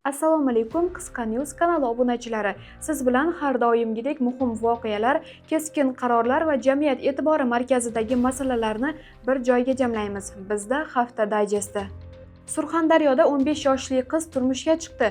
Assalomu alaykum, Qisqa News kanali obunachilari. Siz bilan har doimgidek muhim voqealar, keskin qarorlar va jamiyat e'tibori markazidagi masalalarni bir joyga jamlaymiz. Bizda hafta dayjesti. Surxondaryoda 15 yoshli qiz turmushga chiqdi.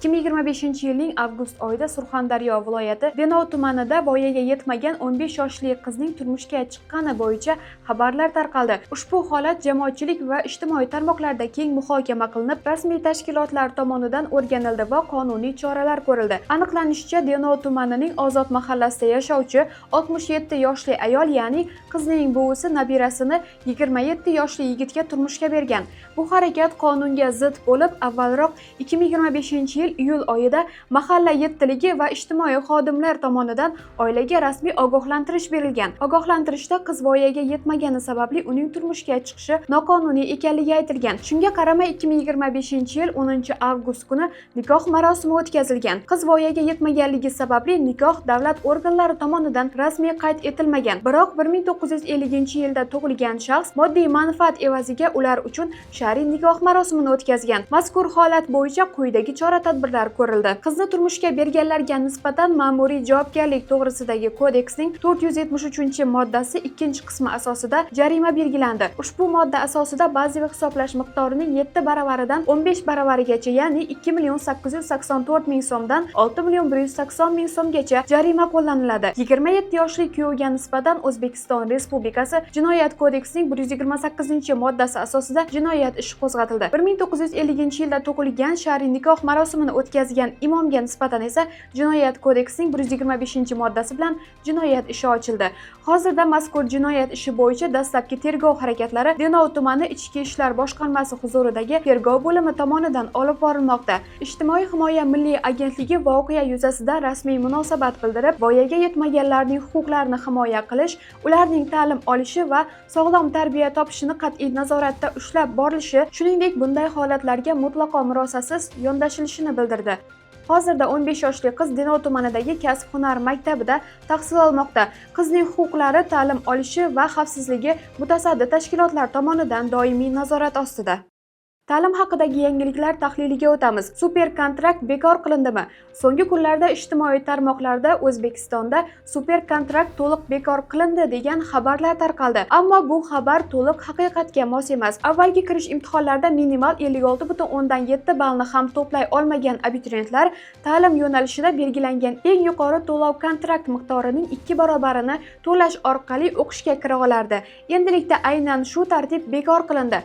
2025-yilning avgust oyida Surxondaryo viloyati Denov tumanida voyaga yetmagan 15 yoshli qizning turmushga chiqqani bo'yicha xabarlar tarqaldi. Ushbu holat jamoatchilik va ijtimoiy tarmoqlarda keng muhokama qilinib, rasmiy tashkilotlar tomonidan o'rganildi va qonuniy choralar ko'rildi. Aniqlanishicha, Denov tumanining Ozod mahallasida yashovchi 67 yoshli ayol, ya'ni qizning buvisi nabirasini 27 yoshli yigitga turmushga bergan. Bu harakat qonunga zid bo'lib, avvalroq 2025-yil iyul oyida mahalla yettiligi va ijtimoiy xodimlar tomonidan oilaga rasmiy ogohlantirish berilgan. Ogohlantirishda qiz voyaga yetmagani sababli uning turmushga chiqishi noqonuniy ekanligi aytilgan. Shunga qaramay 2025-yil 10-avgust kuni nikoh marosimi o'tkazilgan. Qiz voyaga yetmaganligi sababli nikoh davlat organlari tomonidan rasmiy qayd etilmagan. Biroq 1950-yilda tug'ilgan shaxs moddiy manfaat evaziga ular uchun shar'iy nikoh marosimini o'tkazgan. Mazkur holat bo'yicha quyidagi chora-tadbirlar ko'rildi. Qizni turmushga berganlarga nisbatan ma'muriy javobgarlik to'g'risidagi kodeksning 473-moddasi 2-qismi asosida jarima belgilandi. Ushbu modda asosida bazaviy hisoblash miqdorining 7 baravaridan 15 baravarigacha, ya'ni 2.884.000 so'mdan 6.180.000 so'mgacha jarima qo'llaniladi. 27 yoshli kuyovga nisbatan O'zbekiston Respublikasi Jinoyat kodeksining 128-moddasi asosida jinoyat ishi qo'zg'atildi. 1950-yilda tug'ilgan shar'iy nikoh marosimini o'tkazgan imomga nisbatan esa Jinoyat kodeksining 125-moddasi bilan jinoyat ishi ochildi. Hozirda mazkur jinoyat ishi bo'yicha dastlabki tergov harakatlari Denov tumani Ichki ishlar boshqarmasi huzuridagi tergov bo'limi tomonidan olib borilmoqda. Ijtimoiy himoya milliy agentligi voqea yuzasidan rasmiy munosabat bildirib, voyaga yetmaganlarning huquqlarini himoya qilish, ularning ta'lim olishi va sog'lom tarbiya topishini qat'iy nazoratda ushlab borilishi, shuningdek bunday holatlarga mutlaqo murosasiz yondashilishini bildirdi. Hozirda 15 yoshli qiz Denov tumanidagi kasb-hunar maktabida tahsil olmoqda. Qizning huquqlari, ta'lim olishi va xavfsizligi mutasaddi tashkilotlar tomonidan doimiy nazorat ostida. Ta'lim haqidagi yangiliklar tahliliga o'tamiz. Super kontrakt bekor qilindimi? So'nggi kunlarda ijtimoiy tarmoqlarda O'zbekistonda super kontrakt to'liq bekor qilindi degan xabarlar tarqaldi. Ammo bu xabar to'liq haqiqatga mos emas. Avvalgi kirish imtihonlarida minimal 56.7 ballni ham to'play olmagan abituriyentlar ta'lim yo'nalishida belgilangan eng yuqori to'lov kontrakt miqdorining 2 barobarini to'lash orqali o'qishga kira olardi. Endilikda aynan shu tartib bekor qilindi.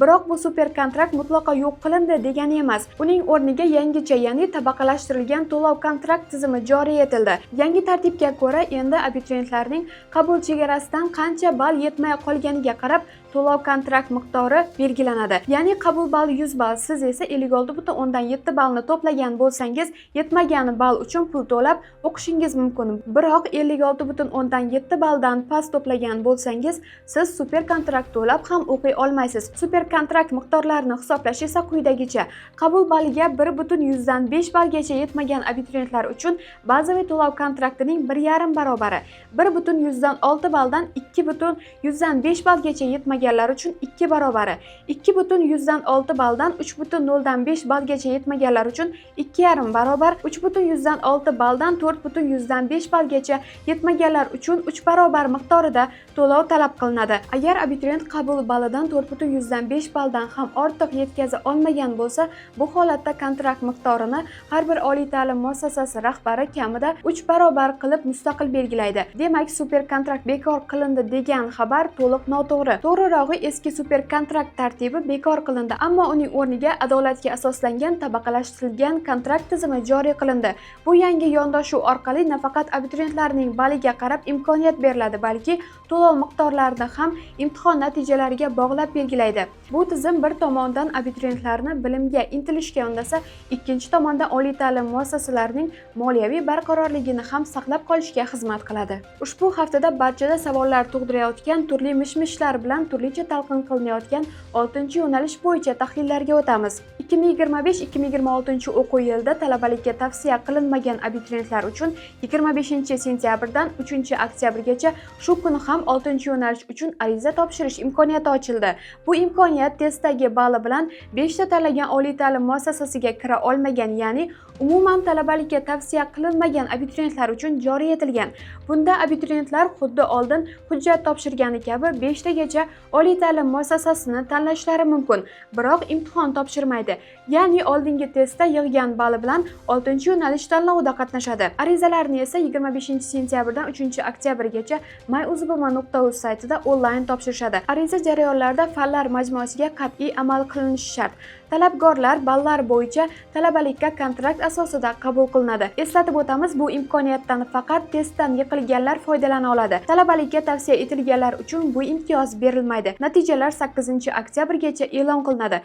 Biroq bu super kontrakt mutlaqo yo'q qilindi degani emas. Uning o'rniga yangicha, ya'ni tabaqalashtirilgan to'lov kontrakt tizimi joriy etildi. Yangi tartibga ko'ra, endi abituriyentlarning qabul chegarasidan qancha ball yetmay qolganiga qarab to'lov kontrakt miqdori belgilanadi. Ya'ni qabul balli 100 ball, siz esa 56.7 ballni to'plagan bo'lsangiz, yetmagan ball uchun pul to'lab o'qishingiz mumkin. Biroq 56.7 balldan past to'plagan bo'lsangiz, siz super kontrakt to'lab ham o'qiy olmaysiz. Super kontrakt miqdorlarini hisoblash esa quyidagicha. Qabul balliga 1.5 ballgacha yetmagan abituriyentlar uchun bazaviy to'lov kontraktining 1,5 barobari, 1.6 balldan 2.5 ballgacha yetmaganlar uchun 2 barobari, 2.6 balldan 3.05 ballgacha yetmaganlar uchun 2,5 barobar, 3.6 balldan 4.5 ballgacha yetmaganlar uchun 3 barobar miqdorida to'lov talab qilinadi. Agar abituriyent qabul ballidan 4.5 balldan ham ortiq yetkaza olmagan bo'lsa, bu holatda kontrakt miqdorini har bir oliy ta'lim muassasasi rahbari kamida 3 barobar qilib mustaqil belgilaydi. Demak, super kontrakt bekor qilindi degan xabar to'liq noto'g'ri. To'g'rirog'i, eski super kontrakt tartibi bekor qilindi, ammo uning o'rniga adolatga asoslangan tabaqalashtirilgan kontrakt tizimi joriy qilindi. Bu yangi yondashuv orqali nafaqat abituriyentlarning balliga qarab imkoniyat beriladi, balki to'lov miqdorlarini ham imtihon natijalariga bog'lab belgilaydi. Bu tizim bir tomondan abituriyentlarni bilimga intilishga undasa, ikkinchi tomondan oliy ta'lim muassasalarining moliyaviy barqarorligini ham saqlab qolishga xizmat qiladi. Ushbu haftada barchada savollar tug'dirayotgan turli mish-mishlar bilan turlicha talqin qilinayotgan 6-yo'nalish bo'yicha tahlillarga o'tamiz. 2025-2026 o'quv yilida talabalikka tavsiya qilinmagan abituriyentlar uchun 25-sentyabrdan 3-oktyabrgacha shu kuni ham 6-yo'nalish uchun ariza topshirish imkoniyati ochildi. Bu imkoniyat imkoniyat testdagi balli bilan 5 ta tanlagan oliy ta'lim muassasasiga kira olmagan, ya'ni umuman talabalikka tavsiya qilinmagan abituriyentlar uchun joriy etilgan. Bunda abituriyentlar xuddi oldin hujjat topshirgani kabi 5 tagacha oliy ta'lim muassasasini tanlashlari mumkin, biroq imtihon topshirmaydi. Ya'ni oldingi testda yig'gan balli bilan 6-yo'nalish tanlovida qatnashadi. Arizalarni esa 25-sentyabrdan 3-oktyabrgacha myuzbm.uz saytida onlayn topshirishadi. Ariza jarayonlarida fanlar majmuasiga qat'iy amal qilinishi shart. Talabgorlar ballar bo'yicha talabalikka kontrakt asosida qabul qilinadi. Eslatib o'tamiz, bu imkoniyatdan faqat testdan yiqilganlar foydalana oladi. Talabalikka tavsiya etilganlar uchun bu imtiyoz berilmaydi. Natijalar 8-oktyabrgacha e'lon qilinadi.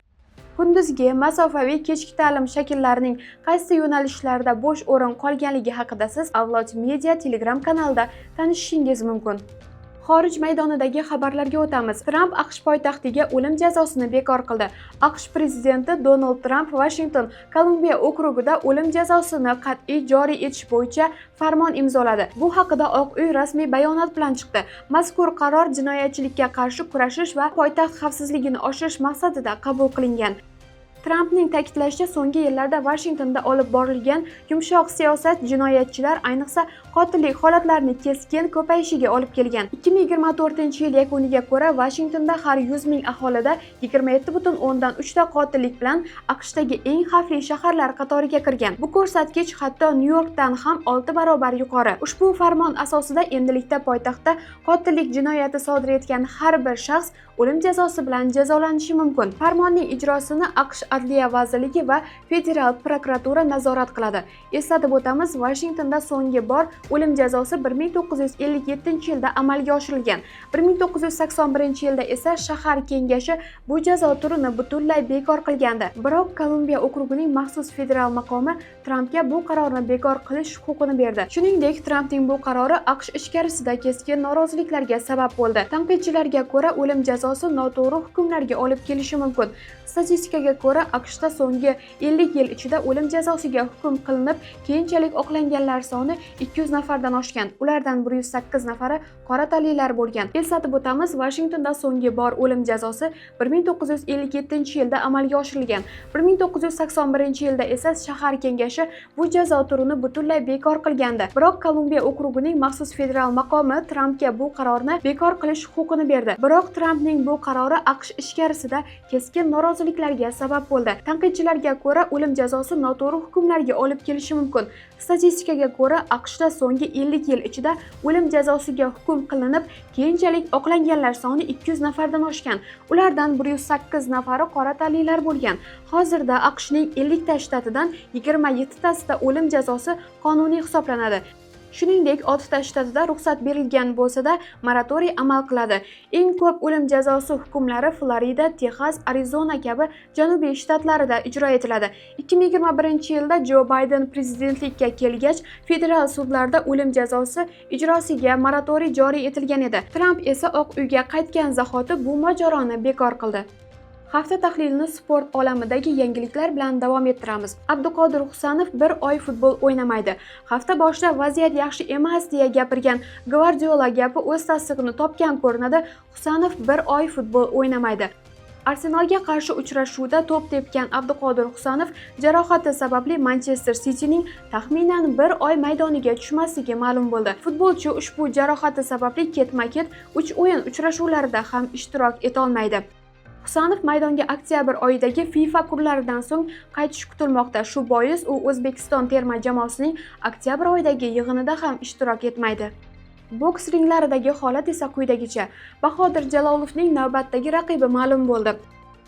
Kunduzgi, masofaviy, kechki ta'lim shakllarining qaysi yo'nalishlarda bo'sh o'rin qolganligi haqida siz Avlod Media Telegram kanalida tanishishingiz mumkin. Xorij maydonidagi xabarlarga o'tamiz. Tramp AQSh poytaxtiga o'lim jazosini bekor qildi. AQSh prezidenti Donald Tramp Washington, Kolumbiya okrugida o'lim jazosini qat'iy joriy etish bo'yicha farmon imzoladi. Bu haqida Oq uy rasmiy bayonot bilan chiqdi. Mazkur qaror jinoyatchilikka qarshi kurashish va poytaxt xavfsizligini oshirish maqsadida qabul qilingan. Trampning ta'kidlashicha, so'nggi yillarda Washingtonda olib borilgan yumshoq siyosat jinoyatchilar, ayniqsa qotillik holatlarining keskin ko'payishiga olib kelgan. 2024-yil yakuniga ko'ra Washingtonda har 100 ming aholida 27,3 ta qotillik bilan AQShdagi eng xavfli shaharlar qatoriga kirgan. Bu ko'rsatkich hatto Nyu-Yorkdan ham 6 barobar yuqori. Ushbu farmon asosida endilikda poytaxtda qotillik jinoyati sodir etgan har bir shaxs o'lim jazosi bilan jazolanishi mumkin. Farmonning ijrosini AQSh Adliya vazirligi va federal prokuratura nazorat qiladi. Eslatib o'tamiz, Washingtonda so'nggi bor o'lim jazosi 1957-yilda amalga oshirilgan. 1981-yilda esa shahar kengashi bu jazo turini butunlay bekor qilgandi. Biroq Kolumbiya okrugining maxsus federal maqomi Trampga bu qarorni bekor qilish huquqini berdi. Shuningdek, Trampning bu qarori AQSh ichkarisida keskin noroziliklarga sabab bo'ldi. Tanqidchilarga ko'ra, o'lim jazosi noto'g'ri hukmlarga olib kelishi mumkin. Statistikaga ko'ra, AQShda so'nggi 50 yil ichida o'lim jazosiga hukm qilinib, keyinchalik oqlanganlar soni 200 nafardan oshgan. Ulardan 108 nafari qora tanlilar bo'lgan. Eslatib o'tamiz, Washingtonda so'nggi bor o'lim jazosi 1957-yilda amalga oshirilgan. 1981-yilda esa shahar kengashi bu jazo turini butunlay bekor qilgandi. Biroq Kolumbiya okrugining maxsus federal maqomi Trampga bu qarorni bekor qilish huquqini berdi. Biroq Trampning bu qarori AQSh ichkarisida keskin noroziliklarga sabab bo'ldi. Tanqidchilarga ko'ra, o'lim jazosi noto'g'ri hukmlarga olib kelishi mumkin. Statistikaga ko'ra, AQShda so'nggi 50 yil ichida o'lim jazosiga hukm qilinib, keyinchalik oqlanganlar soni 200 nafardan oshgan. Ulardan 108 nafari qora tanlilar bo'lgan. Hozirda AQShning 50 ta shtatidan 27 tasida o'lim jazosi qonuniy hisoblanadi. Shuningdek, 6 ta shtatida ruxsat berilgan bo'lsa-da, moratoriy amal qiladi. Eng ko'p o'lim jazosi hukmlari Florida, Texas, Arizona kabi janubiy shtatlarida ijro etiladi. 2021-yilda Jo Bayden prezidentlikka kelgach, federal sudlarda o'lim jazosi ijrosiga moratoriy joriy etilgan edi. Tramp esa Oq uyga qaytgan zahoti bu mojaroni bekor qildi. Hafta tahlilini sport olamidagi yangiliklar bilan davom ettiramiz. Abduqodir Husanov bir oy futbol o'ynamaydi. Hafta boshida vaziyat yaxshi emas deya gapirgan Gvardiola gapi o'z tasdig'ini topgan ko'rinadi. Husanov bir oy futbol o'ynamaydi. Arsenalga qarshi uchrashuvda to'p tepgan Abduqodir Husanov jarohati sababli Manchester Cityning taxminan bir oy maydoniga tushmasligi ma'lum bo'ldi. Futbolchi ushbu jarohati sababli ketma-ket 3 o'yin uchrashuvlarida ham ishtirok eta olmaydi. Husanov maydonga oktyabr oyidagi FIFA kurlaridan so'ng qaytishi kutilmoqda. Shu bois u O'zbekiston terma jamoasining oktyabr oyidagi yig'inida ham ishtirok etmaydi. Boks ringlaridagi holat esa quyidagicha. Bahodir Jalolovning navbatdagi raqibi ma'lum bo'ldi.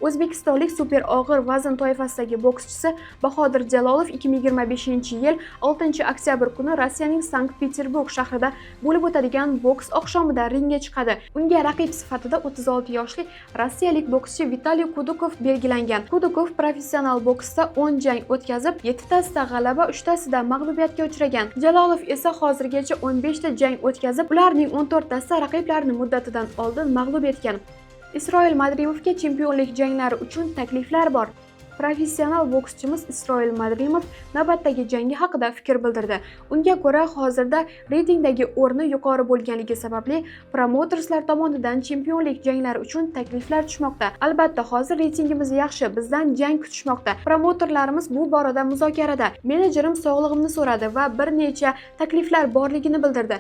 O'zbekistonlik super og'ir vazn toifasidagi bokschisi Bahodir Jalolov 2025-yil 6-oktyabr kuni Rossiyaning Sankt-Peterburg shahrida bo'lib o'tadigan boks oqshomida ringga chiqadi. Unga raqib sifatida 36 yoshli rossiyalik bokschi Vitaliy Kudukov belgilangan. Kudukov professional boksda 10 jang o'tkazib, 7 tasida g'alaba, 3 tasida mag'lubiyatga uchragan. Jalolov esa hozirgacha 15 ta jang o'tkazib, ularning 14 tasida raqiblarini muddatidan oldin mag'lub etgan. Isroil Madrimovga chempionlik janglari uchun takliflar bor. Professional bokschimiz Isroil Madrimov navbatdagi jangi haqida fikr bildirdi. Unga ko'ra, hozirda reytingdagi o'rni yuqori bo'lganligi sababli promouterslar tomonidan chempionlik janglari uchun takliflar tushmoqda. Albatta, hozir reytingimiz yaxshi, bizdan jang kutishmoqda. Promouterlarimiz bu borada muzokarada. Menejerim sog'lig'imni so'radi va bir necha takliflar borligini bildirdi.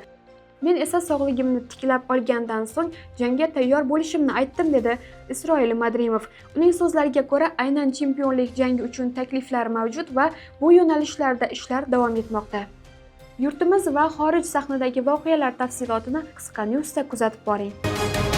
Men esa sog'ligimni tiklab olgandan so'ng jangga tayyor bo'lishimni aytdim, dedi Isroil Madrimov. Uning so'zlariga ko'ra, aynan chempionlik jangi uchun takliflar mavjud va bu yo'nalishlarda ishlar davom etmoqda. Yurtimiz va xorij sahnadagi voqealar tafsilotini Qisqa News'da kuzatib boring.